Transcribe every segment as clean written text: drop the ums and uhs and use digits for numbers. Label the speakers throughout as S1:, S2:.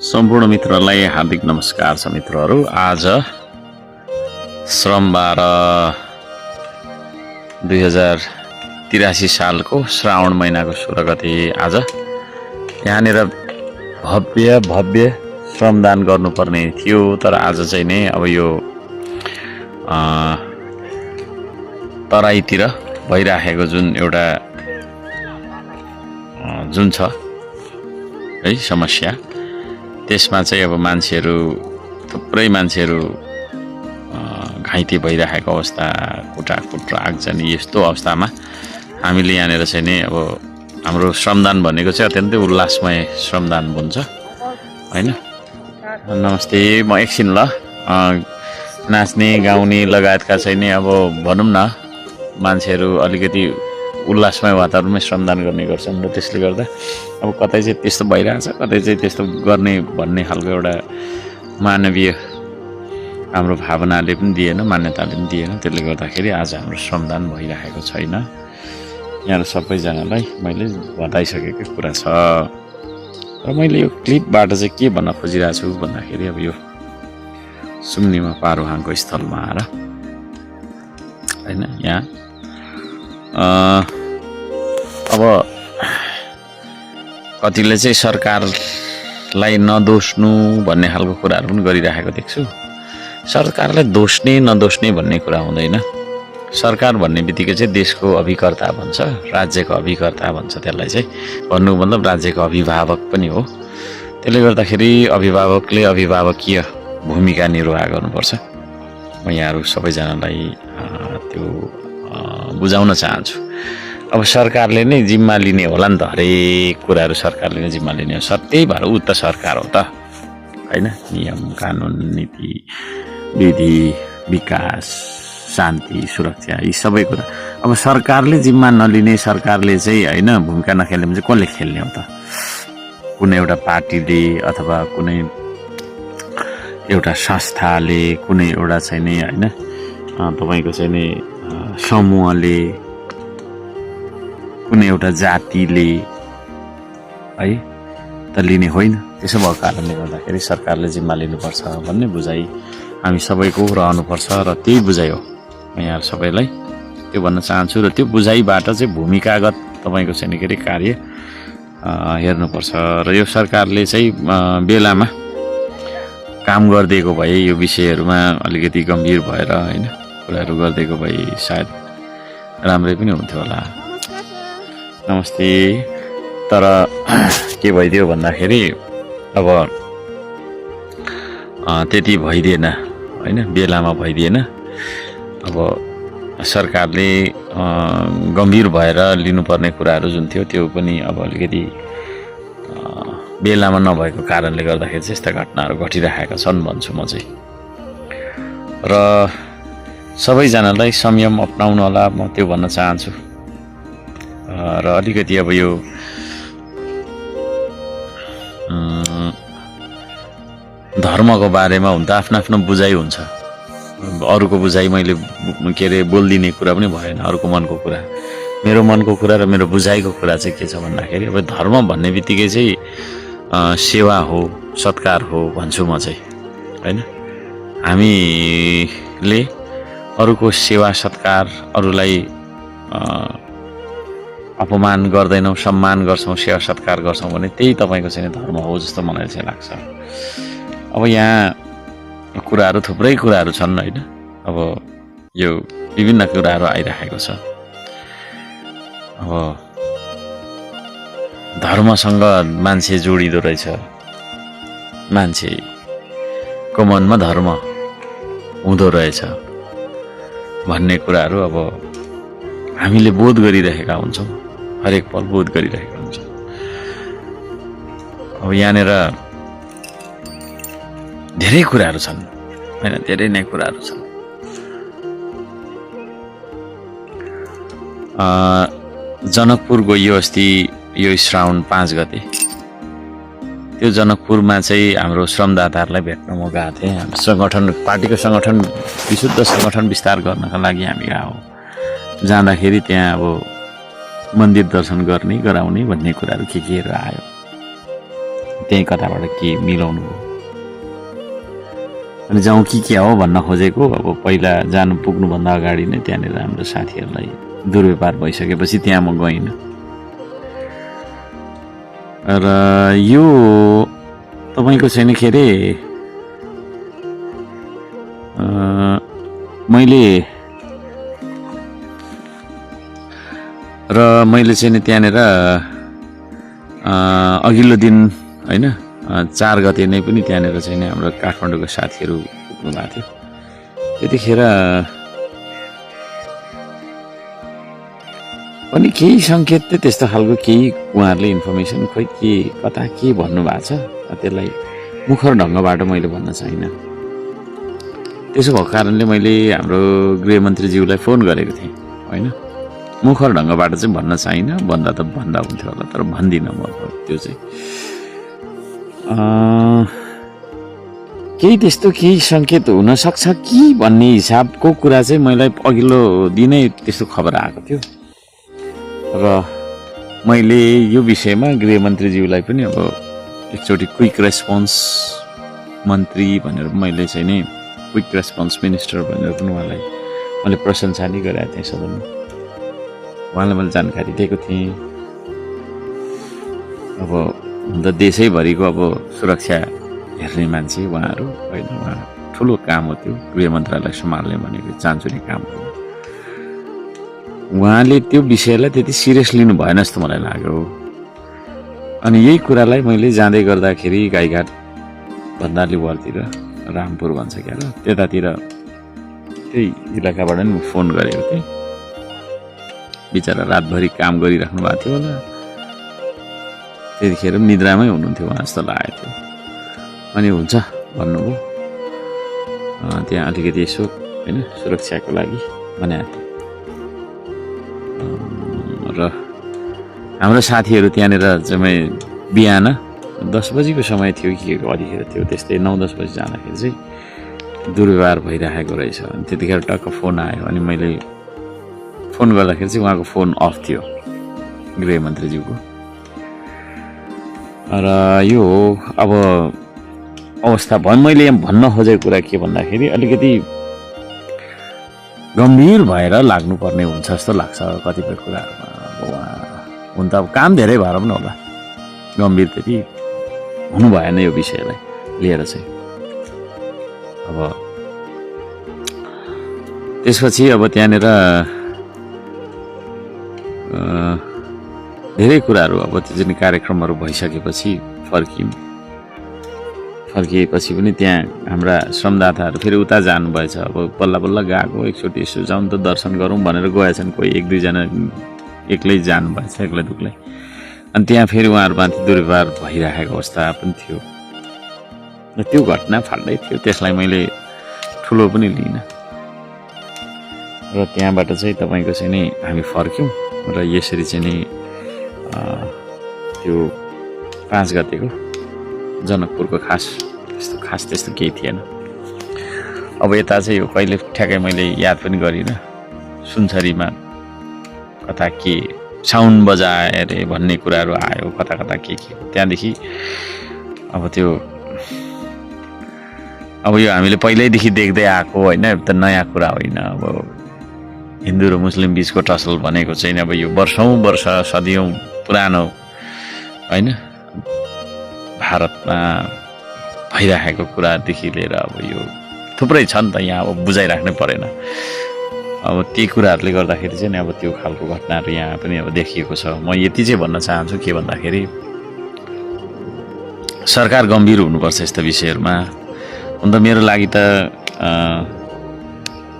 S1: सम्पूर्ण मित्रलाई हार्दिक नमस्कार छ मित्रहरू। आज श्रम 12 2083 सालको श्रावण महिनाको 16 गते आज यहाँनिर भव्य श्रमदान गर्नुपर्ने थियो, तर आज चाहिँ नै अब यो तराईतिर भइराखेको जुन एउटा जुन छ है समस्या, त्यसमा चाहिँ अब मान्छेहरू थुप्रै मान्छेहरू घाइते भइरहेको अवस्था, कुटाकुट आगजनी, यस्तो अवस्थामा हामीले यहाँनिर चाहिँ नि अब हाम्रो श्रमदान भनेको चाहिँ अत्यन्तै उल्लासमय श्रमदान हुन्छ हैन। नमस्ते, म एकछिन ल नाच्ने गाउने लगायतका चाहिँ नि अब भनौँ न मान्छेहरू अलिकति उल्लासमय वातावरणमै श्रमदान गर्ने गर्छन् र त्यसले गर्दा अब कतै चाहिँ त्यस्तो भइरहेछ, कतै चाहिँ त्यस्तो गर्ने भन्ने खालको एउटा मानवीय हाम्रो भावनाले पनि दिएन, मान्यताले पनि दिएन। त्यसले गर्दाखेरि आज हाम्रो श्रमदान भइरहेको छैन। यहाँ सबैजनालाई मैले बताइसकेको कुरा छ र मैले यो क्लिपबाट चाहिँ के भन्न खोजिरहेको छु भन्दाखेरि अब यो सुम्निमा पारोहाङको स्थलमा आएर हैन, यहाँ अब कतिले चाहिँ सरकारलाई नदोष्नु भन्ने खालको कुराहरू पनि गरिरहेको देख्छु। सरकारलाई दोष्ने नदोष्ने भन्ने कुरा हुँदैन। सरकार भन्ने बित्तिकै चाहिँ देशको अभिकर्ता भन्छ, राज्यको अभिकर्ता भन्छ, त्यसलाई चाहिँ भन्नुको मतलब राज्यको अभिभावक पनि हो। त्यसले गर्दाखेरि अभिभावकले अभिभावकीय भूमिका निर्वाह गर्नुपर्छ। म यहाँहरू सबैजनालाई त्यो बुझाउन चाहन्छु। अब सरकारले नै जिम्मा लिने होला नि त, हरेक कुराहरू सरकारले नै जिम्मा लिने हो। त्यही भएर ऊ त सरकार हो त हैन। नियम कानुन नीति विधि विकास शान्ति सुरक्षा यी सबै कुरा अब सरकारले जिम्मा नलिने, सरकारले चाहिँ हैन भूमिका नखेल्ने भने चाहिँ कसले खेल्ने हो त? कुनै एउटा पार्टीले अथवा कुनै एउटा संस्थाले, कुनै एउटा चाहिँ नि हैन तपाईको चाहिँ नि समूहले, कुनै एउटा जातिले है त लिने होइन। त्यसो भएको कारणले गर्दाखेरि सरकारले जिम्मा लिनुपर्छ भन्ने बुझाइ हामी सबैको रहनुपर्छ र त्यही बुझाइ हो। म यहाँ सबैलाई त्यो भन्न चाहन्छु र त्यो बुझाइबाट चाहिँ भूमिकागत तपाईँको चाहिँ के अरे कार्य हेर्नुपर्छ र यो सरकारले चाहिँ बेलामा काम गरिदिएको भए, यो विषयहरूमा अलिकति गम्भीर भएर हैन कुराहरू गरिदिएको भए सायद राम्रै पनि हुन्थ्यो होला। नमस्ते। तर के भइदियो भन्दाखेरि अब त्यति भइदिएन हैन, बेलामा भइदिएन। अब सरकारले गम्भीर भएर लिनुपर्ने कुराहरू जुन थियो त्यो पनि अब अलिकति बेलामा नभएको कारणले गर्दाखेरि चाहिँ यस्ता घटनाहरू घटिरहेका छन् भन्छु म चाहिँ। र सबैजनालाई संयम अपनाउनु होला, म त्यो भन्न चाहन्छु। र अलिकति अब यो धर्मको बारेमा हुन त आफ्नो आफ्नो बुझाइ हुन्छ। अरूको बुझाइ मैले के अरे बोलिदिने कुरा पनि भएन। अरूको मनको कुरा, मेरो मनको कुरा र मेरो बुझाइको कुरा चाहिँ के छ भन्दाखेरि अब धर्म भन्ने बित्तिकै चाहिँ सेवा हो, सत्कार हो भन्छु म चाहिँ हैन। हामीले अरूको सेवा सत्कार, अरूलाई अपमान गर्दैनौँ, सम्मान गर्छौँ, सेवा सत्कार गर्छौँ भने त्यही तपाईँको चाहिँ धर्म हो जस्तो मलाई चाहिँ लाग्छ। अब यहाँ कुराहरू थुप्रै कुराहरू छन् हैन। अब यो विभिन्न कुराहरू आइरहेको छ। अब धर्मसँग मान्छे जोडिँदो रहेछ, मान्छेको मनमा धर्म हुँदो रहेछ भन्ने कुराहरू अब हामीले बोध गरिरहेका हुन्छौँ, हरेक पल बोध गरिरहेका हुन्छौँ। अब यहाँनिर धेरै कुराहरू छन् हैन, धेरै नै कुराहरू छन्। जनकपुर गइयो अस्ति यो श्रावण 5 गते। त्यो जनकपुरमा चाहिँ हाम्रो श्रमदाताहरूलाई भेट्न म गएको थिएँ। हाम्रो सङ्गठन, पार्टीको सङ्गठन, विशुद्ध सङ्गठन विस्तार गर्नका लागि हामी गएको। जाँदाखेरि त्यहाँ अब मन्दिर दर्शन गर्ने गराउने भन्ने कुराहरू केहरू आयो। त्यही कताबाट के मिलाउनु हो अनि जाउँ के हो भन्न खोजेको। अब पहिला जानु पुग्नुभन्दा अगाडि नै त्यहाँनिर हाम्रो साथीहरूलाई दुर्व्यवहार भइसकेपछि त्यहाँ म गइनँ। र यो तपाईँको छैन के अरे मैले चाहिँ नि त्यहाँनिर अघिल्लो दिन होइन 4 गते नै पनि त्यहाँनिर चाहिँ नि हाम्रो काठमाडौँको साथीहरू पुग्नु भएको थियो। त्यतिखेर पनि केही सङ्केत चाहिँ त्यस्तो खालको केही उहाँहरूले इन्फर्मेसन खोइ के कता के भन्नुभएको छ त्यसलाई मुखर ढङ्गबाट मैले भन्न चाहिनँ। त्यसो भएको कारणले मैले हाम्रो गृहमन्त्रीज्यूलाई फोन गरेको थिएँ होइन। मुखर ढङ्गबाट चाहिँ भन्न चाहिनँ, भन्दा त भन्दा हुन्थ्यो होला तर भन्दिनँ म त्यो चाहिँ। केही त्यस्तो केही सङ्केत हुनसक्छ कि भन्ने हिसाबको कुरा चाहिँ मलाई अघिल्लो दिनै त्यस्तो खबर आएको थियो र मैले यो विषयमा गृहमन्त्रीज्यूलाई पनि अब एकचोटि क्विक रेस्पोन्स मन्त्री भनेर मैले चाहिँ नि क्विक रेस्पोन्स मिनिस्टर भनेर पनि उहाँलाई मैले प्रशंसा नै गरेको थिएँ सदनमा। उहाँलाई मैले जानकारी दिएको थिएँ। अब हुन त देशैभरिको अब सुरक्षा हेर्ने मान्छे उहाँहरू होइन। उहाँ ठुलो काम हो त्यो गृह मन्त्रालय सम्हाल्ने भनेको चान्चुने काम हो। उहाँले त्यो विषयलाई त्यति सिरियस लिनु भएन जस्तो मलाई लाग्यो। अनि यही कुरालाई मैले जाँदै गर्दाखेरि गाईघाट भन्दाली वालतिर रामपुर भन्छ क्या र त्यतातिर त्यही इलाकाबाट नि फोन गरेको थिएँ। बिचरा रातभरि काम गरिराख्नु भएको थियो होला, त्यतिखेर निद्रामै हुनुहुन्थ्यो उहाँ जस्तो लागेको थियो। अनि हुन्छ भन्नुभयो त्यहाँ अलिकति यसो होइन सुरक्षाको लागि बनाएको थियो। र हाम्रो साथीहरू त्यहाँनिर चाहिँ बिहान 10 बजीको समय थियो कि कतिखेर थियो त्यस्तै 9-10 बजी जाँदाखेरि चाहिँ दुर्व्यवहार भइरहेको रहेछ। अनि त्यतिखेर टक्क फोन आयो अनि मैले फोन गर्दाखेरि चाहिँ उहाँको फोन अफ थियो गृहमन्त्रीज्यूको। र यो अब अवस्था भयो। मैले भन्न खोजेको कुरा के भन्दाखेरि अलिकति गम्भीर भएर लाग्नुपर्ने हुन्छ जस्तो लाग्छ कतिपय कुराहरूमा। अब उहाँ हुन त अब काम धेरै भएर पनि होला गम्भीर त्यति हुनु भएन यो विषयलाई लिएर चाहिँ। अब त्यसपछि अब त्यहाँनिर धेरै कुराहरू अब त्यो जुन कार्यक्रमहरू भइसकेपछि फर्किएपछि पनि त्यहाँ हाम्रा श्रमदाताहरू फेरि उता जानुभएछ। अब बल्ल बल्ल गएको एकचोटि यसो जाउँ त दर्शन गरौँ भनेर गएछन्। कोही 1-2 जना एक्लै जानुभएछ एक्लै दुक्लै। अनि त्यहाँ फेरि उहाँहरूमाथि दुर्व्यवहार भइरहेको अवस्था पनि थियो र त्यो घटना फाल्दै थियो। त्यसलाई मैले ठुलो पनि लिइनँ र त्यहाँबाट चाहिँ तपाईँको चाहिँ नि हामी फर्क्यौँ र यसरी चाहिँ नि त्यो 5 गतेको जनकपुरको खास त्यस्तो केही थिएन। अब यता चाहिँ यो कहिले ठ्याक्कै मैले याद पनि गरिनँ। सुनसरीमा कता के साउन्ड बजाए अरे भन्ने कुराहरू आयो कता कता के त्यहाँदेखि अब त्यो अब यो हामीले पहिल्यैदेखि देख्दै आएको होइन त नयाँ कुरा होइन। अब हिन्दू र मुस्लिम बिचको टसल भनेको चाहिँ अब यो वर्ष सदियौँ पुरानो होइन भारतमा भइरहेको कुरादेखि लिएर अब यो थुप्रै छ नि त यहाँ अब बुझाइराख्नै परेन। अब ती कुराहरूले गर्दाखेरि चाहिँ अब त्यो खालको घटनाहरू यहाँ पनि अब देखिएको छ। म यति चाहिँ भन्न चाहन्छु के भन्दाखेरि सरकार गम्भीर हुनुपर्छ यस्तो विषयहरूमा। हुन त मेरो लागि त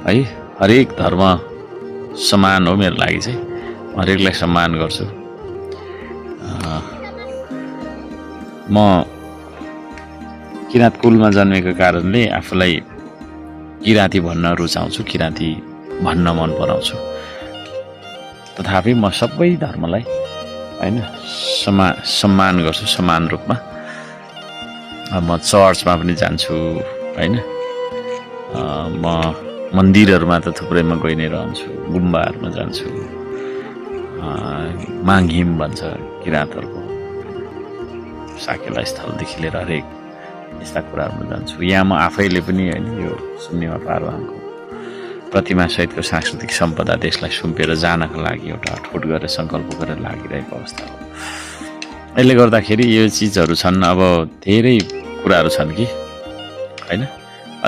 S1: है हरेक धर्म समान हो मेरो लागि चाहिँ। हरेकलाई सम्मान गर्छु। म किराँत कुलमा जन्मेको कारणले आफूलाई किराँती भन्न रुचाउँछु, किराँती भन्न मन पराउँछु। तथापि म सबै धर्मलाई होइन सम्मान गर्छु समान रूपमा। म चर्चमा पनि जान्छु होइन। म मन्दिरहरूमा त थुप्रैमा गइ नै रहन्छु, गुम्बाहरूमा जान्छु। माङहिम भन्छ किराँतहरूको साकेला स्थलदेखि लिएर हरेक यस्ता कुराहरूमा जान्छु। यहाँ म आफैले पनि होइन यो शून्यमा पारुवाङको प्रतिमा सहितको सांस्कृतिक सम्पदा देशलाई सुम्पेर जानको लागि एउटा अठोट गरेर सङ्कल्प गरेर लागिरहेको अवस्था हो। यसले गर्दाखेरि यो चिजहरू छन्। अब धेरै कुराहरू छन् कि होइन,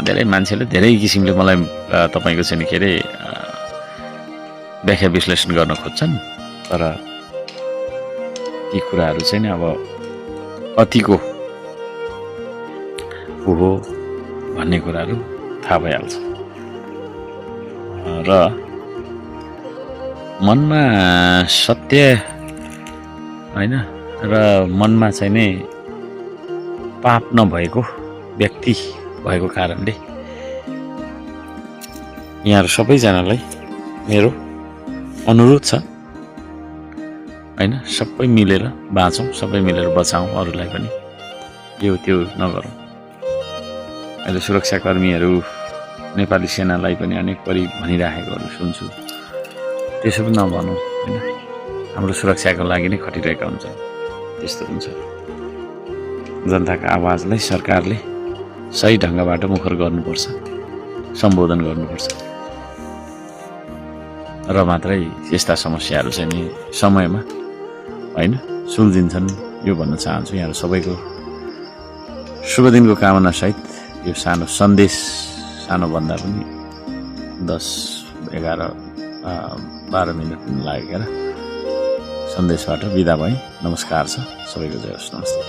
S1: धेरै मान्छेले धेरै किसिमले मलाई तपाईँको चाहिँ के अरे व्याख्या विश्लेषण गर्न खोज्छन्, तर ती कुराहरू चाहिँ नि अब कतिको हो भन्ने कुराहरू थाहा भइहाल्छ। र मनमा सत्य होइन र मनमा चाहिँ नि पाप नभएको व्यक्ति भएको कारणले यहाँहरू सबैजनालाई मेरो अनुरोध छ होइन, सबै मिलेर बाँचौँ, सबै मिलेर बचाउँ, अरूलाई पनि यो त्यो नगरौँ। अहिले सुरक्षाकर्मीहरू नेपाली सेनालाई पनि अनेक परि भनिराखेकोहरू सुन्छु, त्यसो पनि नभनौँ होइन। हाम्रो सुरक्षाको लागि नै खटिरहेका हुन्छ, त्यस्तो हुन्छ। जनताको आवाजलाई सरकारले सही ढङ्गबाट मुखर गर्नुपर्छ, सम्बोधन गर्नुपर्छ, र मात्रै यस्ता समस्याहरू चाहिँ नि समयमा होइन सुल्झिन्छन्। यो भन्न चाहन्छु। यहाँहरू सबैको शुभ दिनको कामनासहित यो सानो सन्देश, सानो भन्दा पनि 10, 11, 12 मिनट लागेर सन्देशबाट बिदा भएँ। नमस्कार छ सबैको, जय होस्, नमस्ते।